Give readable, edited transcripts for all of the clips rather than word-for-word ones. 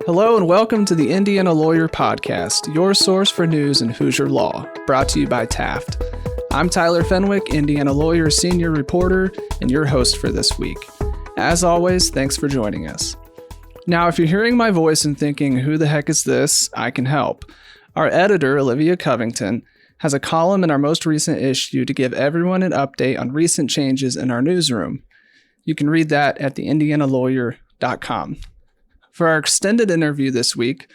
Hello and welcome to the Indiana Lawyer Podcast, your source for news in Hoosier law, brought to you by Taft. I'm Tyler Fenwick, Indiana Lawyer Senior Reporter, and your host for this week. As always, thanks for joining us. Now, if you're hearing my voice and thinking, who the heck is this? I can help. Our editor, Olivia Covington, has a column in our most recent issue to give everyone an update on recent changes in our newsroom. You can read that at theindianalawyer.com. For our extended interview this week,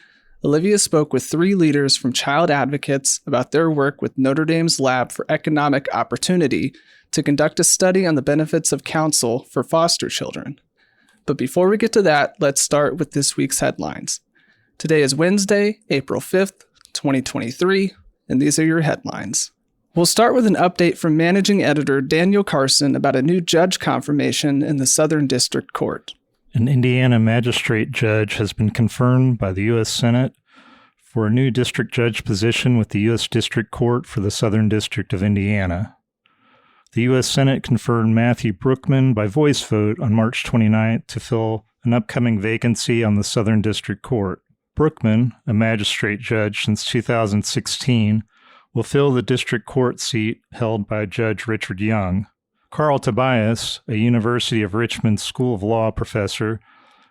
Olivia spoke with 3 leaders from child advocates about their work with Notre Dame's Lab for Economic Opportunity to conduct a study on the benefits of counsel for foster children. But before we get to that, let's start with this week's headlines. Today is Wednesday, April 5th, 2023, and these are your headlines. We'll start with an update from Managing Editor Daniel Carson about a new judge confirmation in the Southern District Court. An Indiana magistrate judge has been confirmed by the U.S. Senate for a new district judge position with the U.S. District Court for the Southern District of Indiana. The U.S. Senate confirmed Matthew Brookman by voice vote on March 29th to fill an upcoming vacancy on the Southern District Court. Brookman, a magistrate judge since 2016, will fill the district court seat held by Judge Richard Young. Carl Tobias, a University of Richmond School of Law professor,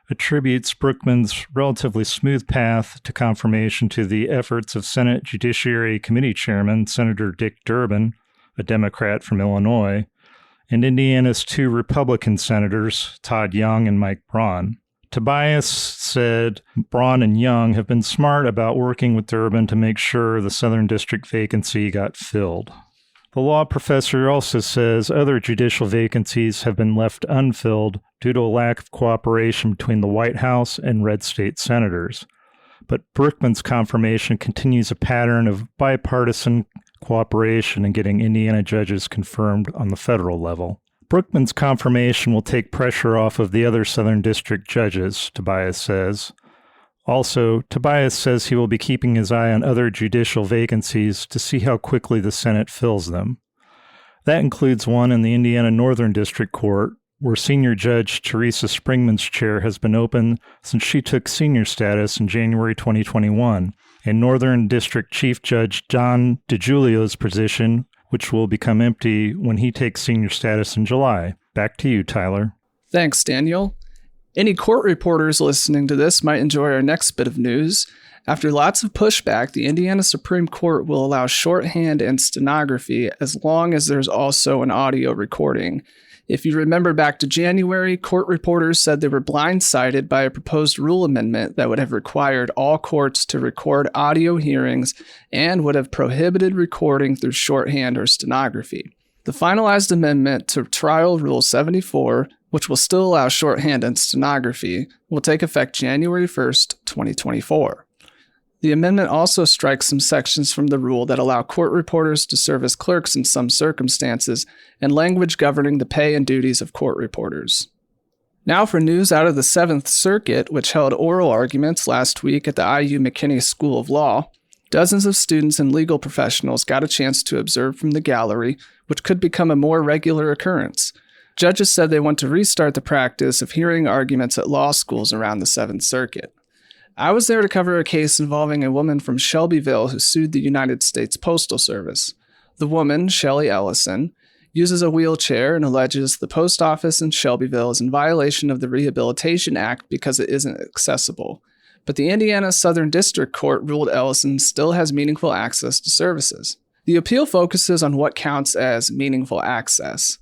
attributes Brookman's relatively smooth path to confirmation to the efforts of Senate Judiciary Committee Chairman Senator Dick Durbin, a Democrat from Illinois, and Indiana's 2 Republican senators, Todd Young and Mike Braun. Tobias said Braun and Young have been smart about working with Durbin to make sure the Southern District vacancy got filled. The law professor also says other judicial vacancies have been left unfilled due to a lack of cooperation between the White House and red state senators. But Brookman's confirmation continues a pattern of bipartisan cooperation in getting Indiana judges confirmed on the federal level. Brookman's confirmation will take pressure off of the other Southern District judges, Tobias says. Also, Tobias says he will be keeping his eye on other judicial vacancies to see how quickly the Senate fills them. That includes one in the Indiana Northern District Court, where Senior Judge Teresa Springman's chair has been open since she took senior status in January 2021, and Northern District Chief Judge John DiGiulio's position, which will become empty when he takes senior status in July. Back to you, Tyler. Thanks, Daniel. Any court reporters listening to this might enjoy our next bit of news. After lots of pushback, the Indiana Supreme Court will allow shorthand and stenography as long as there's also an audio recording. If you remember back to January, court reporters said they were blindsided by a proposed rule amendment that would have required all courts to record audio hearings and would have prohibited recording through shorthand or stenography. The finalized amendment to Trial Rule 74, which will still allow shorthand and stenography, will take effect January 1st, 2024. The amendment also strikes some sections from the rule that allow court reporters to serve as clerks in some circumstances and language governing the pay and duties of court reporters. Now for news out of the 7th Circuit, which held oral arguments last week at the IU McKinney School of Law. Dozens of students and legal professionals got a chance to observe from the gallery, which could become a more regular occurrence. Judges said they want to restart the practice of hearing arguments at law schools around the 7th Circuit. I was there to cover a case involving a woman from Shelbyville who sued the United States Postal Service. The woman, Shelley Ellison, uses a wheelchair and alleges the post office in Shelbyville is in violation of the Rehabilitation Act because it isn't accessible. But the Indiana Southern District Court ruled Ellison still has meaningful access to services. The appeal focuses on what counts as meaningful access.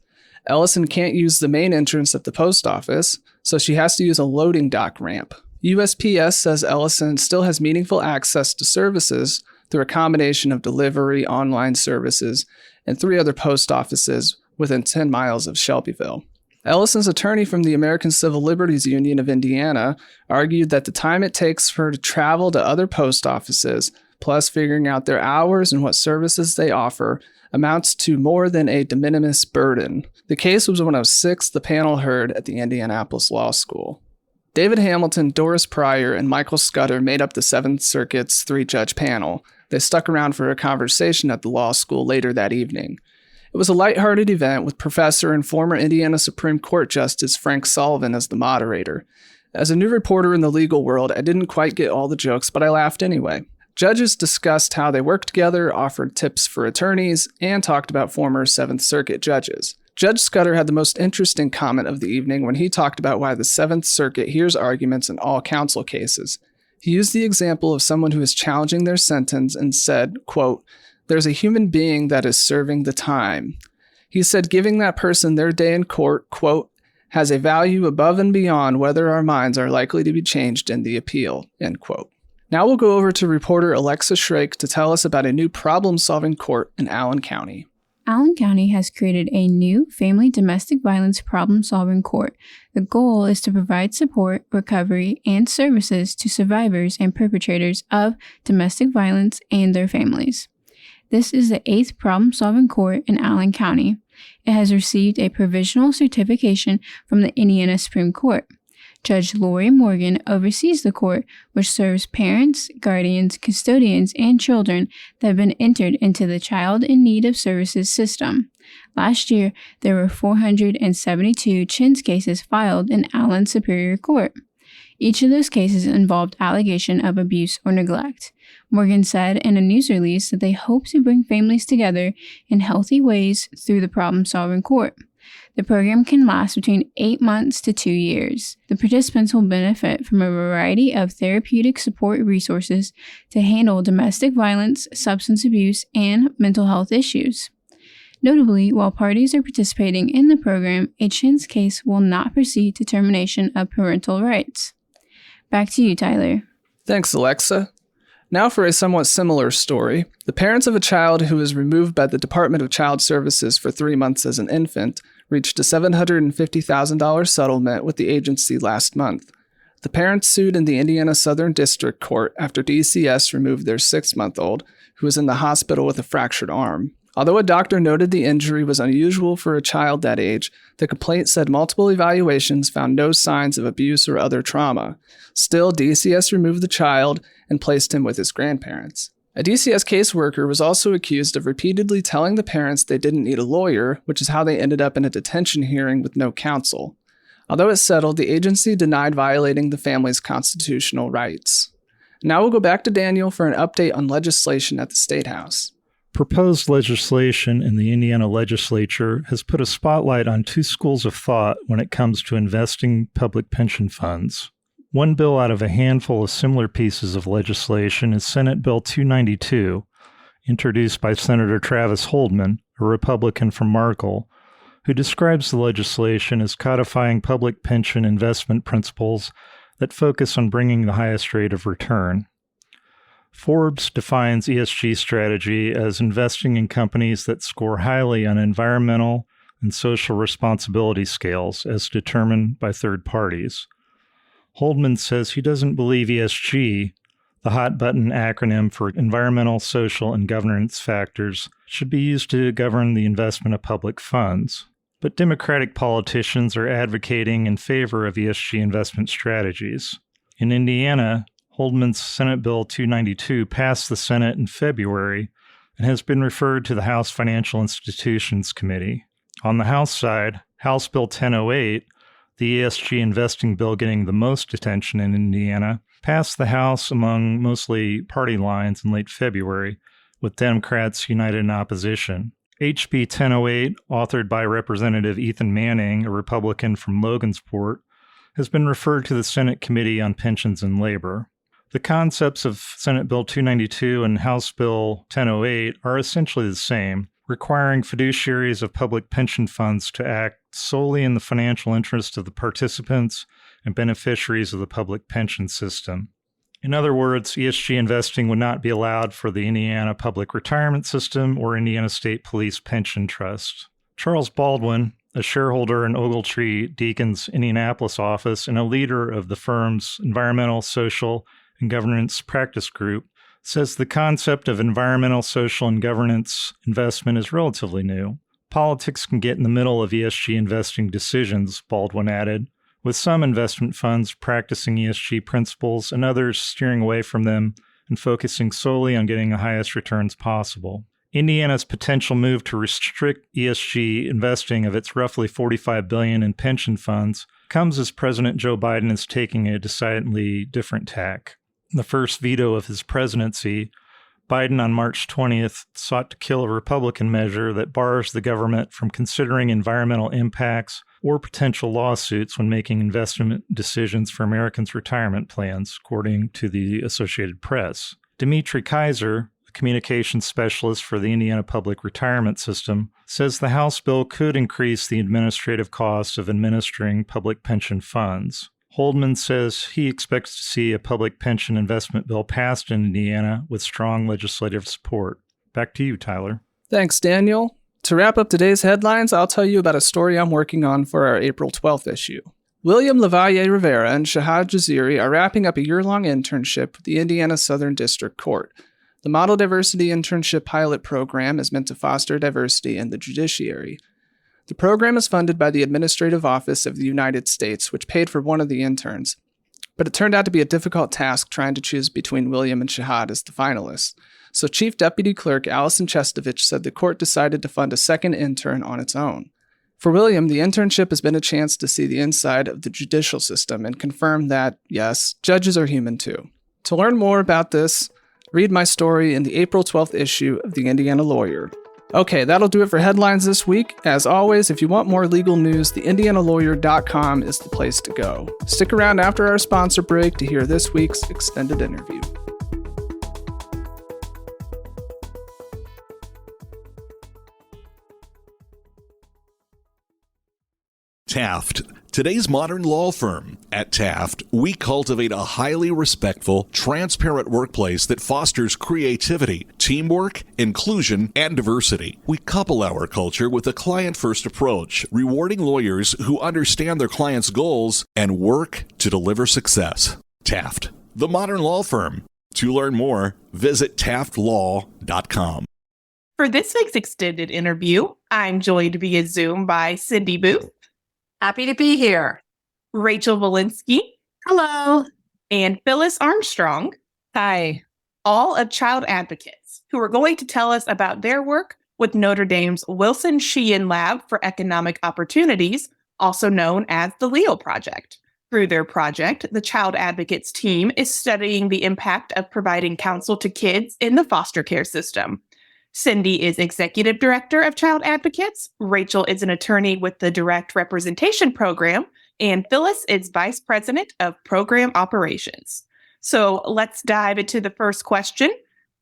Ellison can't use the main entrance at the post office, so she has to use a loading dock ramp. USPS says Ellison still has meaningful access to services through a combination of delivery, online services, and 3 other post offices within 10 miles of Shelbyville. Ellison's attorney from the American Civil Liberties Union of Indiana argued that the time it takes for her to travel to other post offices, plus figuring out their hours and what services they offer, amounts to more than a de minimis burden. The case was one of 6 the panel heard at the Indianapolis Law School. David Hamilton, Doris Pryor, and Michael Scudder made up the 7th Circuit's 3-judge panel. They stuck around for a conversation at the law school later that evening. It was a lighthearted event with professor and former Indiana Supreme Court Justice Frank Sullivan as the moderator. As a new reporter in the legal world, I didn't quite get all the jokes, but I laughed anyway. Judges discussed how they worked together, offered tips for attorneys, and talked about former Seventh Circuit judges. Judge Scudder had the most interesting comment of the evening when he talked about why the Seventh Circuit hears arguments in all counsel cases. He used the example of someone who is challenging their sentence and said, quote, "There's a human being that is serving the time." He said giving that person their day in court, quote, "has a value above and beyond whether our minds are likely to be changed in the appeal," end quote. Now we'll go over to reporter Alexa Shrake to tell us about a new problem-solving court in Allen County. Allen County has created a new family domestic violence problem-solving court. The goal is to provide support, recovery, and services to survivors and perpetrators of domestic violence and their families. This is the 8th problem-solving court in Allen County. It has received a provisional certification from the Indiana Supreme Court. Judge Lori Morgan oversees the court, which serves parents, guardians, custodians, and children that have been entered into the Child in Need of Services system. Last year, there were 472 CHINS cases filed in Allen Superior Court. Each of those cases involved allegation of abuse or neglect. Morgan said in a news release that they hope to bring families together in healthy ways through the problem-solving court. The program can last between 8 months to 2 years. The participants will benefit from a variety of therapeutic support resources to handle domestic violence, substance abuse, and mental health issues. Notably, while parties are participating in the program, a CHINS case will not proceed to termination of parental rights. Back to you, Tyler. Thanks, Alexa. Now for a somewhat similar story. The parents of a child who was removed by the Department of Child Services for 3 months as an infant reached a $750,000 settlement with the agency last month. The parents sued in the Indiana Southern District Court after DCS removed their 6-month-old, who was in the hospital with a fractured arm. Although a doctor noted the injury was unusual for a child that age, the complaint said multiple evaluations found no signs of abuse or other trauma. Still, DCS removed the child and placed him with his grandparents. A DCS caseworker was also accused of repeatedly telling the parents they didn't need a lawyer, which is how they ended up in a detention hearing with no counsel. Although it settled, the agency denied violating the family's constitutional rights. Now we'll go back to Daniel for an update on legislation at the State House. Proposed legislation in the Indiana legislature has put a spotlight on 2 schools of thought when it comes to investing public pension funds. One bill out of a handful of similar pieces of legislation is Senate Bill 292, introduced by Senator Travis Holdman, a Republican from Markle, who describes the legislation as codifying public pension investment principles that focus on bringing the highest rate of return. Forbes defines ESG strategy as investing in companies that score highly on environmental and social responsibility scales as determined by third parties. Holdman says he doesn't believe ESG, the hot-button acronym for environmental, social, and governance factors, should be used to govern the investment of public funds. But Democratic politicians are advocating in favor of ESG investment strategies. In Indiana, Holdman's Senate Bill 292 passed the Senate in February and has been referred to the House Financial Institutions Committee. On the House side, House Bill 1008, the ESG investing bill getting the most attention in Indiana, passed the House among mostly party lines in late February, with Democrats united in opposition. HB 1008, authored by Representative Ethan Manning, a Republican from Logansport, has been referred to the Senate Committee on Pensions and Labor. The concepts of Senate Bill 292 and House Bill 1008 are essentially the same, requiring fiduciaries of public pension funds to act solely in the financial interest of the participants and beneficiaries of the public pension system. In other words, ESG investing would not be allowed for the Indiana Public Retirement System or Indiana State Police Pension Trust. Charles Baldwin, a shareholder in Ogletree Deacon's Indianapolis office and a leader of the firm's environmental, social, and governance practice group, says the concept of environmental, social, and governance investment is relatively new. Politics can get in the middle of ESG investing decisions, Baldwin added, with some investment funds practicing ESG principles and others steering away from them and focusing solely on getting the highest returns possible. Indiana's potential move to restrict ESG investing of its roughly $45 billion in pension funds comes as President Joe Biden is taking a decidedly different tack. In the first veto of his presidency, Biden on March 20th sought to kill a Republican measure that bars the government from considering environmental impacts or potential lawsuits when making investment decisions for Americans' retirement plans, according to the Associated Press. Dimitri Kaiser, a communications specialist for the Indiana Public Retirement System, says the House bill could increase the administrative costs of administering public pension funds. Holdman says he expects to see a public pension investment bill passed in Indiana with strong legislative support. Back to you, Tyler. Thanks, Daniel. To wrap up today's headlines, I'll tell you about a story I'm working on for our April 12th issue. William Lavalle Rivera and Shahad Jaziri are wrapping up a year-long internship with the Indiana Southern District Court. The Model Diversity Internship Pilot Program is meant to foster diversity in the judiciary. The program is funded by the Administrative Office of the United States, which paid for one of the interns. But it turned out to be a difficult task trying to choose between William and Shahad as the finalists. So Chief Deputy Clerk Allison Chestovich said the court decided to fund a second intern on its own. For William, the internship has been a chance to see the inside of the judicial system and confirm that, yes, judges are human too. To learn more about this, read my story in the April 12th issue of the Indiana Lawyer. Okay, that'll do it for headlines this week. As always, if you want more legal news, theindianalawyer.com is the place to go. Stick around after our sponsor break to hear this week's extended interview. Taft, today's modern law firm. At Taft, we cultivate a highly respectful, transparent workplace that fosters creativity, teamwork, inclusion, and diversity. We couple our culture with a client-first approach, rewarding lawyers who understand their clients' goals and work to deliver success. Taft, the modern law firm. To learn more, visit taftlaw.com. For this week's extended interview, I'm joined via Zoom by Cindy Booth. Happy to be here. Rachel Walensky. Hello. And Phyllis Armstrong. Hi. All of child advocates who are going to tell us about their work with Notre Dame's Wilson Sheehan Lab for Economic Opportunities, also known as the LEO Project. Through their project, the Child Advocates team is studying the impact of providing counsel to kids in the foster care system. Cindy is Executive Director of Child Advocates, Rachel is an attorney with the Direct Representation Program, and Phyllis is Vice President of Program Operations. So let's dive into the first question.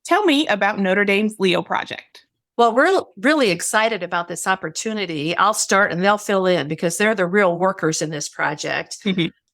Tell me about Notre Dame's LEO Project. Well, we're really excited about this opportunity. I'll start and they'll fill in because they're the real workers in this project.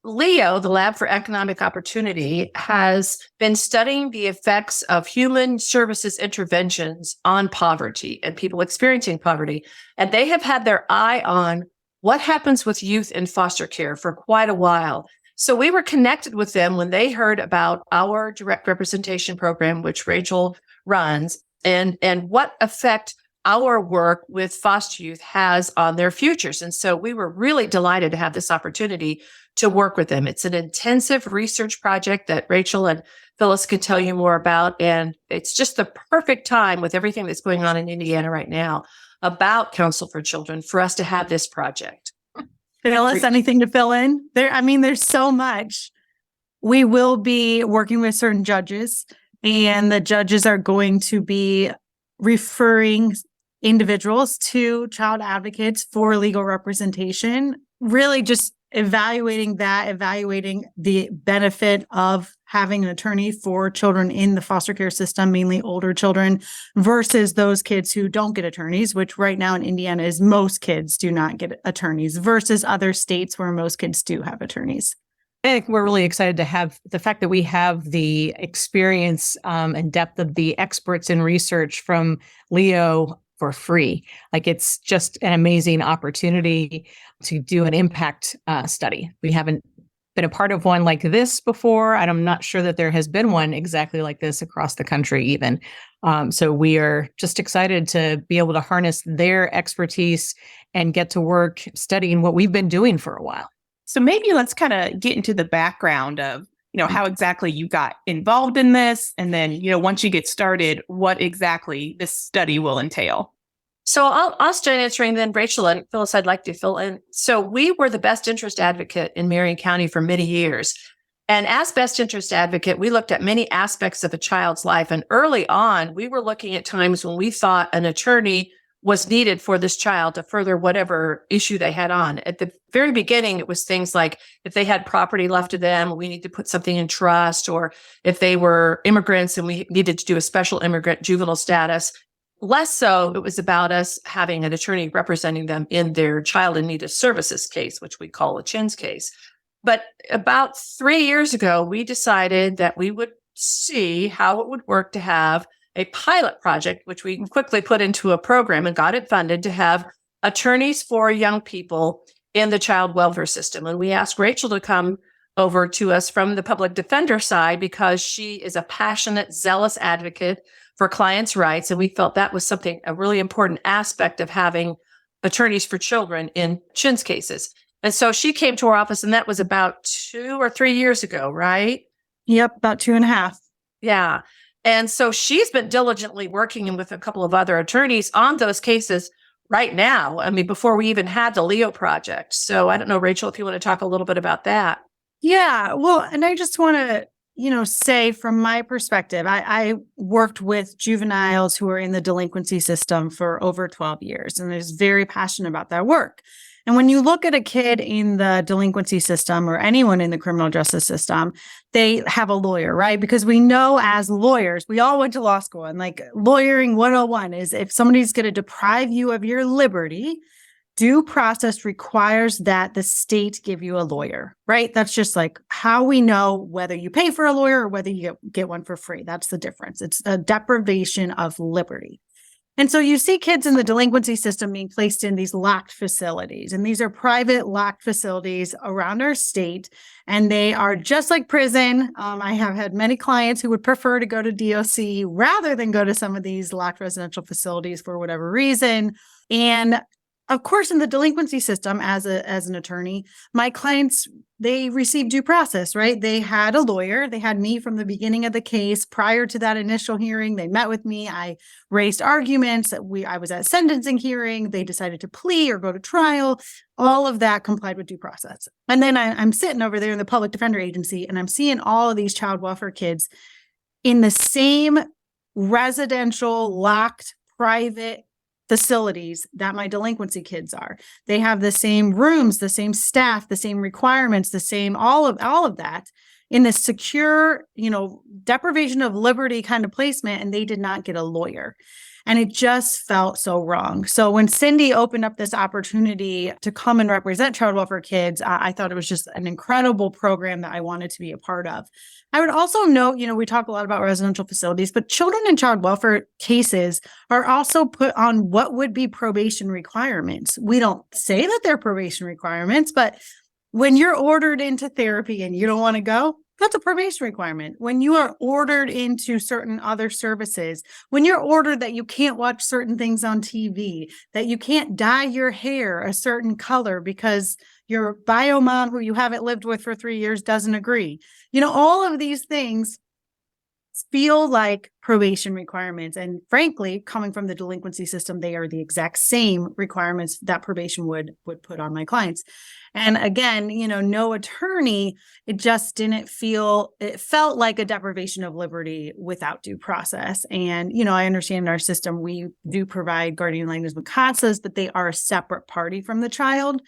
LEO, the Lab for Economic Opportunity, has been studying the effects of human services interventions on poverty and people experiencing poverty. And they have had their eye on what happens with youth in foster care for quite a while. So we were connected with them when they heard about our direct representation program, which Rachel runs, and what effect our work with foster youth has on their futures. And so we were really delighted to have this opportunity to work with them. It's an intensive research project that Rachel and Phyllis can tell you more about. And it's just the perfect time with everything that's going on in Indiana right now about counsel for children for us to have this project. Phyllis, anything to fill in? There's so much. We will be working with certain judges, and the judges are going to be referring individuals to child advocates for legal representation, really just evaluating the benefit of having an attorney for children in the foster care system, mainly older children, versus those kids who don't get attorneys, which right now in Indiana is most kids do not get attorneys, versus other states where most kids do have attorneys. I think we're really excited to have the fact that we have the experience and depth of the experts in research from LEO for free. Like, it's just an amazing opportunity to do an impact study. We haven't been a part of one like this before, and I'm not sure that there has been one exactly like this across the country even. So we are just excited to be able to harness their expertise and get to work studying what we've been doing for a while. So maybe let's kind of get into the background of, how exactly you got involved in this. And then, once you get started, what exactly this study will entail. So I'll start answering then, Rachel and Phyllis, I'd like to fill in. So we were the best interest advocate in Marion County for many years. And as best interest advocate, we looked at many aspects of a child's life. And early on, we were looking at times when we thought an attorney was needed for this child to further whatever issue they had on. At the very beginning, it was things like if they had property left to them, we need to put something in trust, or if they were immigrants and we needed to do a special immigrant juvenile status. Less so, it was about us having an attorney representing them in their child in need of services case, which we call a CHINS case. But about 3 years ago, we decided that we would see how it would work to have a pilot project, which we quickly put into a program and got it funded to have attorneys for young people in the child welfare system. And we asked Rachel to come over to us from the public defender side because she is a passionate, zealous advocate for clients' rights. And we felt that was a really important aspect of having attorneys for children in CHINS cases. And so she came to our office, and that was about 2 or 3 years ago, right? Yep, about 2.5. Yeah. And so she's been diligently working with a couple of other attorneys on those cases right now. I mean, before we even had the Leo project. So I don't know, Rachel, if you want to talk a little bit about that. Yeah, well, and I just want to, say from my perspective, I worked with juveniles who are in the delinquency system for over 12 years, and I was very passionate about that work. And when you look at a kid in the delinquency system or anyone in the criminal justice system, they have a lawyer, right? Because we know as lawyers, we all went to law school, and like lawyering 101 is if somebody's going to deprive you of your liberty, due process requires that the state give you a lawyer, right? That's just like how we know whether you pay for a lawyer or whether you get one for free. That's the difference. It's a deprivation of liberty. And so you see kids in the delinquency system being placed in these locked facilities, and these are private locked facilities around our state, and they are just like prison. I have had many clients who would prefer to go to DOC rather than go to some of these locked residential facilities for whatever reason. And of course, in the delinquency system, as an attorney, my clients, they received due process, right? They had a lawyer. They had me from the beginning of the case. Prior to that initial hearing, they met with me. I raised arguments. I was at sentencing hearing. They decided to plea or go to trial. All of that complied with due process. And then I'm sitting over there in the public defender agency, and I'm seeing all of these child welfare kids in the same residential, locked, private facilities that my delinquency kids are. They have the same rooms, the same staff, the same requirements, the same all of that in this secure, deprivation of liberty kind of placement, and they did not get a lawyer. And it just felt so wrong. So when Cindy opened up this opportunity to come and represent child welfare kids, I thought it was just an incredible program that I wanted to be a part of. I would also note, we talk a lot about residential facilities, but children in child welfare cases are also put on what would be probation requirements. We don't say that they're probation requirements, but when you're ordered into therapy and you don't want to go, that's a probation requirement. When you are ordered into certain other services, when you're ordered that you can't watch certain things on TV, that you can't dye your hair a certain color because your bio mom who you haven't lived with for 3 years doesn't agree. All of these things feel like probation requirements. And frankly, coming from the delinquency system, they are the exact same requirements that probation would put on my clients. And again, no attorney, it felt like a deprivation of liberty without due process. And, I understand in our system, we do provide guardian licenses with CASAs, but they are a separate party from the child.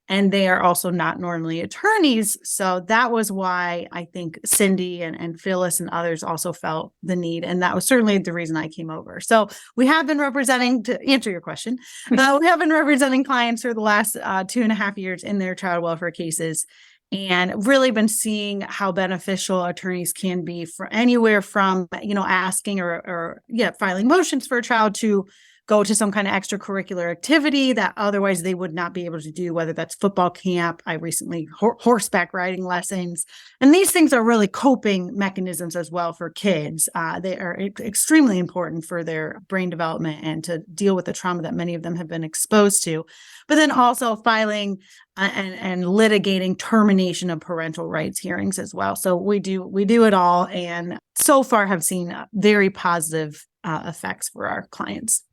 And they are also not normally attorneys. So that was why I think Cindy and Phyllis and others also felt the need. And that was certainly the reason I came over. So we have been representing, to answer your question, we have been representing clients for the last 2.5 years in their child welfare cases, and really been seeing how beneficial attorneys can be for anywhere from, asking or filing motions for a child to go to some kind of extracurricular activity that otherwise they would not be able to do, whether that's football camp. I recently horseback riding lessons. And these things are really coping mechanisms as well for kids. They are extremely important for their brain development and to deal with the trauma that many of them have been exposed to. But then also filing and litigating termination of parental rights hearings as well. So we do it all, and so far have seen very positive effects for our clients.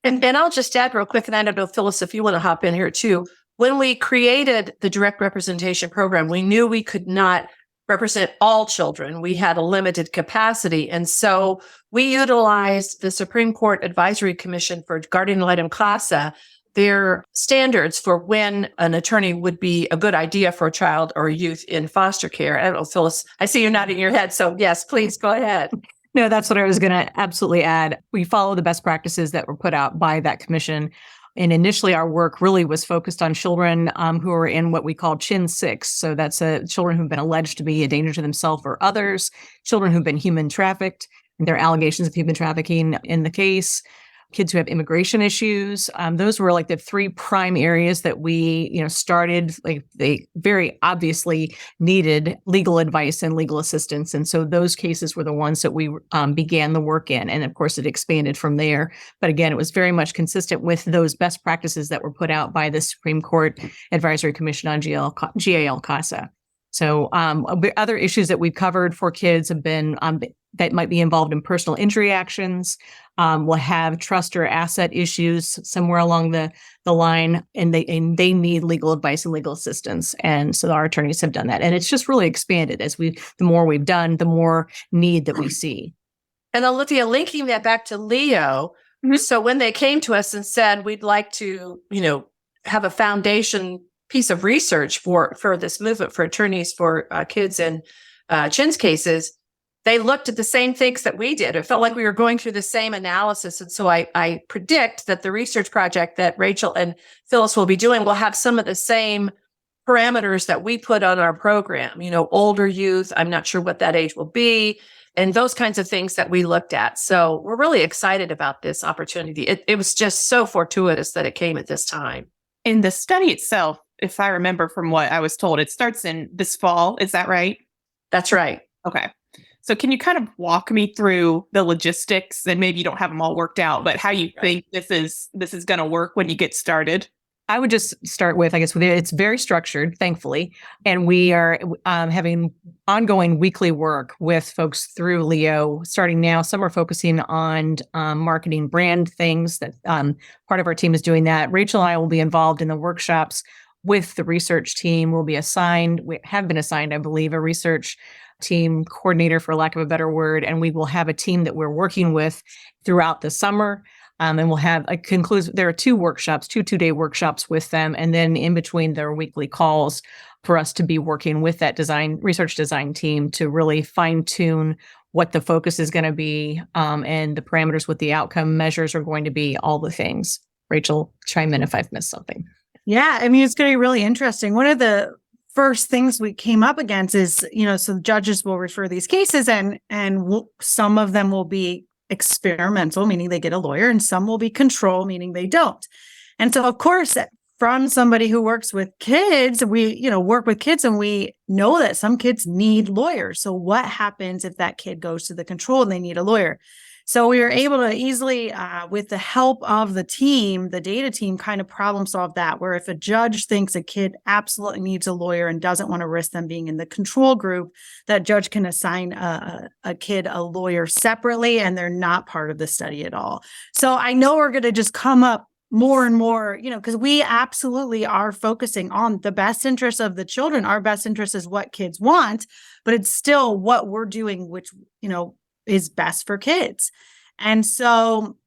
And I'll just add real quick, and I don't know, Phyllis, if you want to hop in here too. When we created the direct representation program, we knew we could not represent all children. We had a limited capacity. And so we utilized the Supreme Court Advisory Commission for Guardian ad litem Classa, their standards for when an attorney would be a good idea for a child or a youth in foster care. I don't know, Phyllis, I see you nodding your head. So yes, please go ahead. No, that's what I was going to absolutely add. We follow the best practices that were put out by that commission. And initially, our work really was focused on children who are in what we call Chin 6. So that's children who've been alleged to be a danger to themselves or others, children who've been human trafficked, and there are allegations of human trafficking in the case, kids who have immigration issues. Those were like the three prime areas that we, started. Like they very obviously needed legal advice and legal assistance. And so those cases were the ones that we began the work in. And of course, it expanded from there. But again, it was very much consistent with those best practices that were put out by the Supreme Court Advisory Commission on GAL CASA. So other issues that we've covered for kids have been that might be involved in personal injury actions, will have trust or asset issues somewhere along the line, and they need legal advice and legal assistance. And so our attorneys have done that. And it's just really expanded the more we've done, the more need that we see. And Olivia, linking that back to Leo. Mm-hmm. So when they came to us and said, we'd like to, have a foundation piece of research for this movement for attorneys for kids in Chin's cases, they looked at the same things that we did. It felt like we were going through the same analysis. And so I predict that the research project that Rachel and Phyllis will be doing will have some of the same parameters that we put on our program, older youth. I'm not sure what that age will be, and those kinds of things that we looked at. So we're really excited about this opportunity. It was just so fortuitous that it came at this time. In the study itself, if I remember from what I was told, it starts in this fall. Is that right? That's right. Okay. So can you kind of walk me through the logistics, and maybe you don't have them all worked out, but how you think this is going to work when you get started? I would just start with, it's very structured, thankfully. And we are having ongoing weekly work with folks through Leo. Starting now, some are focusing on marketing brand things. That part of our team is doing that. Rachel and I will be involved in the workshops with the research team. We have been assigned, I believe, a research team coordinator, for lack of a better word, and we will have a team that we're working with throughout the summer. And we'll have there are two workshops, two-day workshops with them. And then in between, there are weekly calls for us to be working with that research design team to really fine tune what the focus is going to be, and the parameters, what the outcome measures are going to be, all the things. Rachel, chime in if I've missed something. Yeah, it's going to be really interesting. One of the first things we came up against is, so judges will refer these cases, and some of them will be experimental, meaning they get a lawyer, and some will be control, meaning they don't. And so, of course, from somebody who works with kids, we, work with kids, and we know that some kids need lawyers. So what happens if that kid goes to the control and they need a lawyer? So we were able to easily, with the help of the team, the data team, kind of problem solve that, where if a judge thinks a kid absolutely needs a lawyer and doesn't want to risk them being in the control group, that judge can assign a kid a lawyer separately, and they're not part of the study at all. So I know we're going to just come up more and more, because we absolutely are focusing on the best interest of the children. Our best interest is what kids want, but it's still what we're doing, which, is best for kids. And so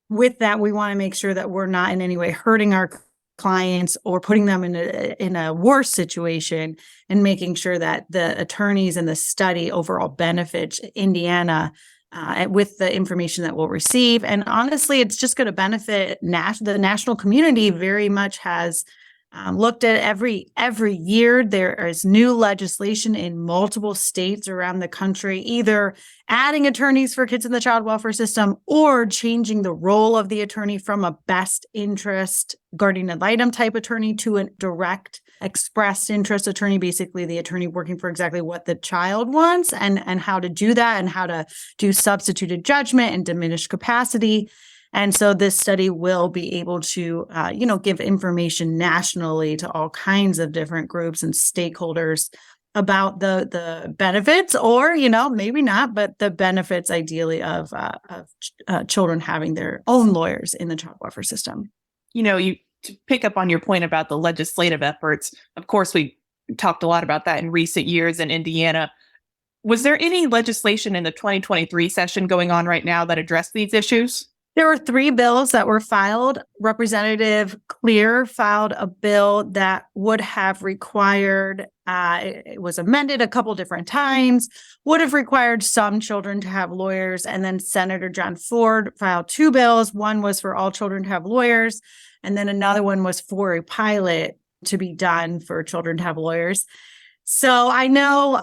with that, we want to make sure that we're not in any way hurting our clients or putting them in a worse situation, and making sure that the attorneys and the study overall benefits Indiana with the information that we'll receive. And honestly, it's just going to benefit the national community. Very much has looked at every year. There is new legislation in multiple states around the country, either adding attorneys for kids in the child welfare system or changing the role of the attorney from a best interest guardian ad litem type attorney to a direct expressed interest attorney, basically the attorney working for exactly what the child wants, and how to do that, and how to do substituted judgment and diminished capacity. And so this study will be able to, give information nationally to all kinds of different groups and stakeholders about the benefits, or maybe not, but the benefits ideally of children having their own lawyers in the child welfare system. To pick up on your point about the legislative efforts, of course, we talked a lot about that in recent years in Indiana. Was there any legislation in the 2023 session going on right now that addressed these issues? There were 3 bills that were filed. Representative Clear filed a bill that would have required, it was amended a couple different times, would have required some children to have lawyers. And then Senator John Ford filed 2 bills. One was for all children to have lawyers, and then another one was for a pilot to be done for children to have lawyers. So I know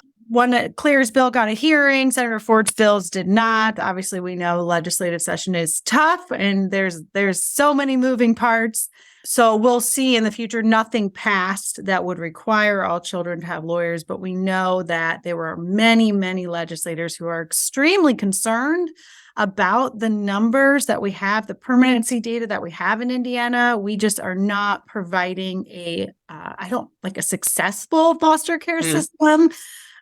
Clear's bill got a hearing. Senator Ford's bills did not. Obviously, we know legislative session is tough and there's so many moving parts. So we'll see in the future. Nothing passed that would require all children to have lawyers, but we know that there were many, many legislators who are extremely concerned about the numbers that we have, the permanency data that we have in Indiana. We just are not providing a successful foster care system.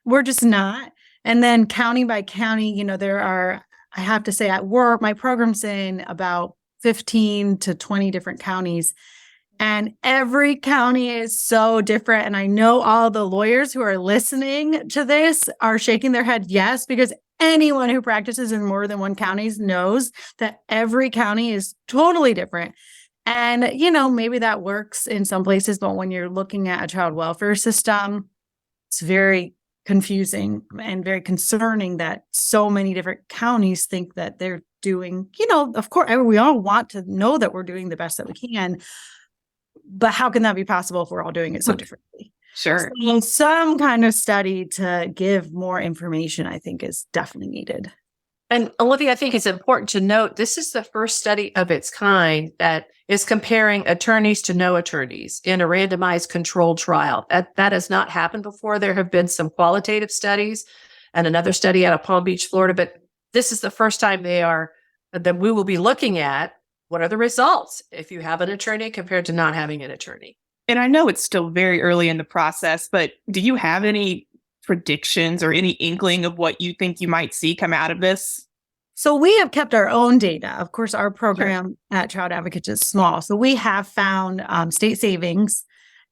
We're just not. And then county by county, I have to say at work, my program's in about 15 to 20 different counties. And every county is so different. And I know all the lawyers who are listening to this are shaking their head yes, because anyone who practices in more than one county knows that every county is totally different. And, maybe that works in some places, but when you're looking at a child welfare system, it's very confusing and very concerning that so many different counties think that they're doing, of course, we all want to know that we're doing the best that we can, but how can that be possible if we're all doing it so differently? Sure. So some kind of study to give more information, I think, is definitely needed. And Olivia, I think it's important to note, this is the first study of its kind that is comparing attorneys to no attorneys in a randomized controlled trial. That has not happened before. There have been some qualitative studies and another study out of Palm Beach, Florida, but this is the first time that we will be looking at what are the results if you have an attorney compared to not having an attorney. And I know it's still very early in the process, but do you have any predictions or any inkling of what you think you might see come out of this? So we have kept our own data. Of course, our program at Child Advocates is small. So we have found state savings,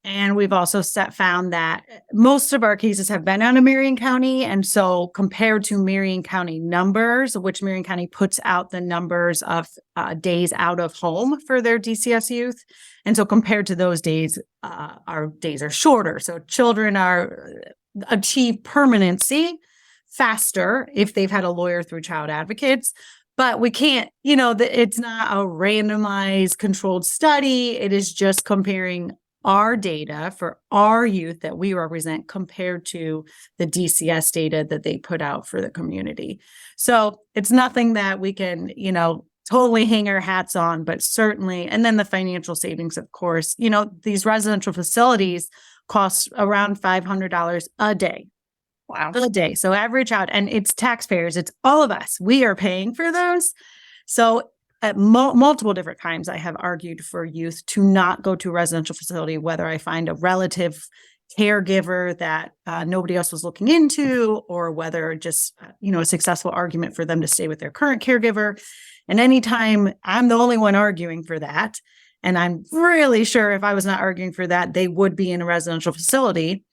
and we've also found that most of our cases have been out of Marion County. And so compared to Marion County numbers, which Marion County puts out the numbers of days out of home for their DCS youth. And so compared to those days, our days are shorter. So children achieve permanency faster if they've had a lawyer through Child Advocates. But we can't, it's not a randomized controlled study. It is just comparing our data for our youth that we represent compared to the DCS data that they put out for the community. So it's nothing that we can, totally hang our hats on, but certainly, and then the financial savings, of course, these residential facilities cost around $500 a day. Wow. A day. So average out, and it's taxpayers, it's all of us. We are paying for those. So at multiple different times, I have argued for youth to not go to a residential facility, whether I find a relative caregiver that nobody else was looking into, or whether just, a successful argument for them to stay with their current caregiver. And anytime I'm the only one arguing for that, and I'm really sure if I was not arguing for that, they would be in a residential facility,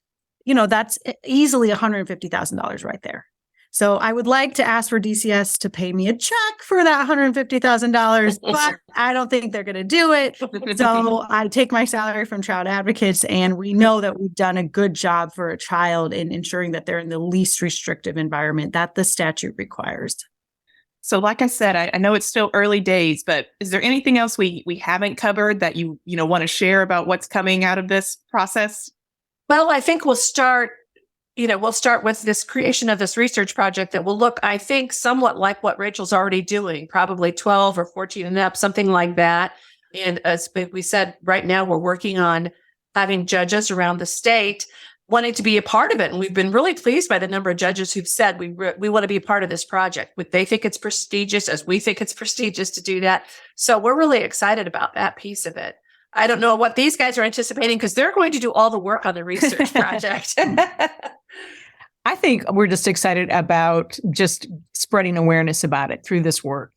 that's easily $150,000 right there. So I would like to ask for DCS to pay me a check for that $150,000, but I don't think they're going to do it. So I take my salary from Child Advocates, and we know that we've done a good job for a child in ensuring that they're in the least restrictive environment that the statute requires. So like I said, I know it's still early days, but is there anything else we haven't covered that you want to share about what's coming out of this process? Well, I think we'll start with this creation of this research project that will look, I think, somewhat like what Rachel's already doing, probably 12 or 14 and up, something like that. And as we said, right now we're working on having judges around the state wanting to be a part of it. And we've been really pleased by the number of judges who've said, we want to be a part of this project. They think it's prestigious as we think it's prestigious to do that. So we're really excited about that piece of it. I don't know what these guys are anticipating because they're going to do all the work on the research project. think we're just excited about just spreading awareness about it through this work.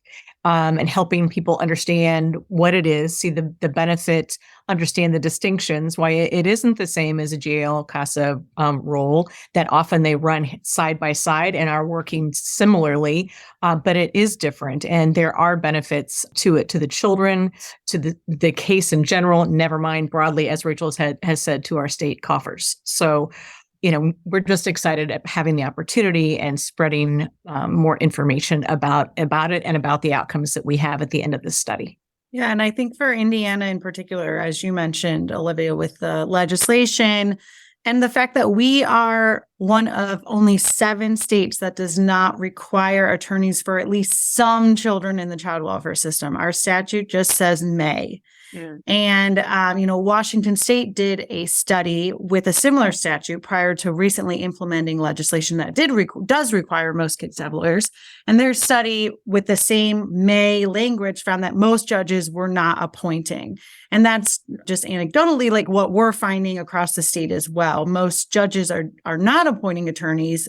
And helping people understand what it is, see the benefit, understand the distinctions, why it isn't the same as a jail CASA role, that often they run side by side and are working similarly, but it is different. And there are benefits to it, to the children, to the case in general, never mind broadly, as Rachel has said, to our state coffers. So, we're just excited at having the opportunity and spreading more information about it and about the outcomes that we have at the end of this study. Yeah, and I think for Indiana in particular, as you mentioned, Olivia, with the legislation and the fact that we are one of only 7 states that does not require attorneys for at least some children in the child welfare system. Our statute just says may. Yeah. And, Washington State did a study with a similar statute prior to recently implementing legislation that does require most kids to have lawyers. And their study with the same may language found that most judges were not appointing. And that's just anecdotally like what we're finding across the state as well. Most judges are not appointing attorneys.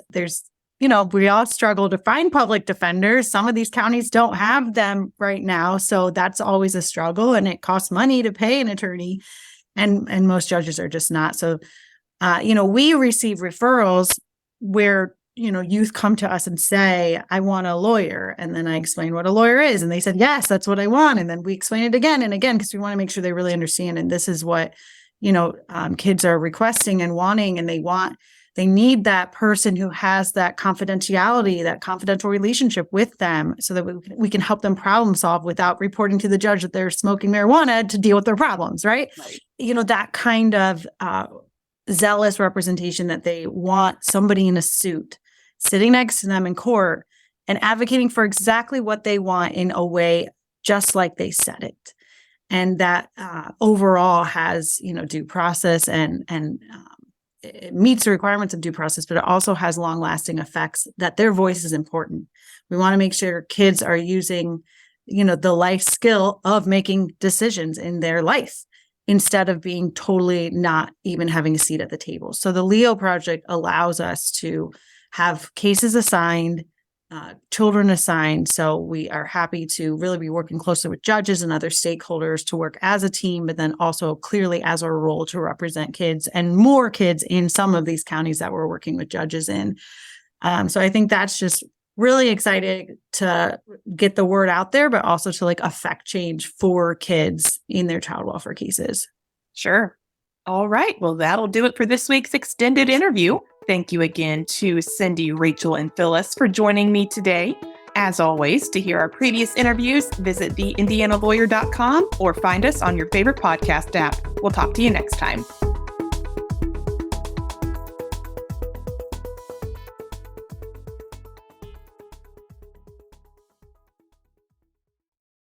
We all struggle to find public defenders. Some of these counties don't have them right now. So that's always a struggle, and it costs money to pay an attorney. And most judges are just not. So, we receive referrals where, youth come to us and say, I want a lawyer. And then I explain what a lawyer is. And they said, yes, that's what I want. And then we explain it again and again, because we want to make sure they really understand. And this is what, kids are requesting and wanting, and they need that person who has that confidentiality, that confidential relationship with them, so that we can help them problem solve without reporting to the judge that they're smoking marijuana to deal with their problems, right? That kind of zealous representation that they want somebody in a suit sitting next to them in court and advocating for exactly what they want in a way just like they said it. And that overall has, due process and it meets the requirements of due process, but it also has long-lasting effects, that their voice is important. We want to make sure kids are using, the life skill of making decisions in their life instead of being totally not even having a seat at the table. So the LEO project allows us to have cases assigned, children assigned. So we are happy to really be working closely with judges and other stakeholders to work as a team, but then also clearly as our role to represent kids and more kids in some of these counties that we're working with judges in. So I think that's just really exciting to get the word out there, but also to affect change for kids in their child welfare cases. Sure. All right. Well, that'll do it for this week's extended interview. Thank you again to Cindy, Rachel, and Phyllis for joining me today. As always, to hear our previous interviews, visit theindianalawyer.com or find us on your favorite podcast app. We'll talk to you next time.